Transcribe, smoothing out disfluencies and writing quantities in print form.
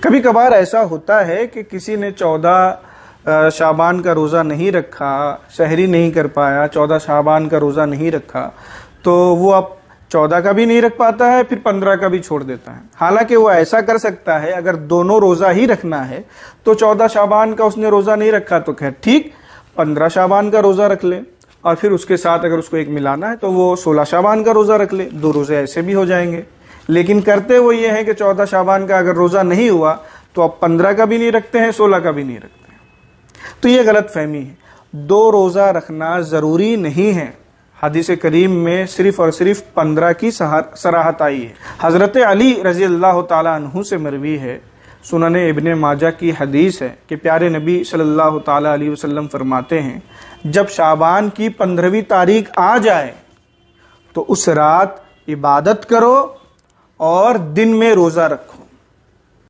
कभी कभार ऐसा होता है कि किसी ने 14 शाबान का रोज़ा नहीं रखा, सहरी नहीं कर पाया, 14 शाबान का रोज़ा नहीं रखा, तो वो अब 14 का भी नहीं रख पाता है, फिर 15 का भी छोड़ देता है। हालांकि वो ऐसा कर सकता है, अगर दोनों रोज़ा ही रखना है तो 14 शाबान का उसने रोज़ा नहीं रखा तो खैर ठीक, 15 शाबान का रोज़ा रख ले, और फिर उसके साथ अगर उसको एक मिलाना है तो वो 16 शाबान का रोज़ा रख ले, 2 रोज़े ऐसे भी हो जाएंगे। लेकिन करते वो ये है कि 14 शाबान का अगर रोज़ा नहीं हुआ तो अब 15 का भी नहीं रखते हैं, 16 का भी नहीं रखते हैं। तो ये गलत फहमी है। 2 रोज़ा रखना ज़रूरी नहीं है। हदीस करीम में सिर्फ और सिर्फ 15 की सराहत आई है। हज़रत अली रज़ी अल्लाह ताला अन्हु से मरवी है, सुनन इब्ने माजा की हदीस है कि प्यारे नबी सल्लल्लाहु ताला अलैहि वसल्लम फरमाते हैं, जब शाबान की 15वीं तारीख आ जाए तो उस रात इबादत करो और दिन में रोज़ा रखो।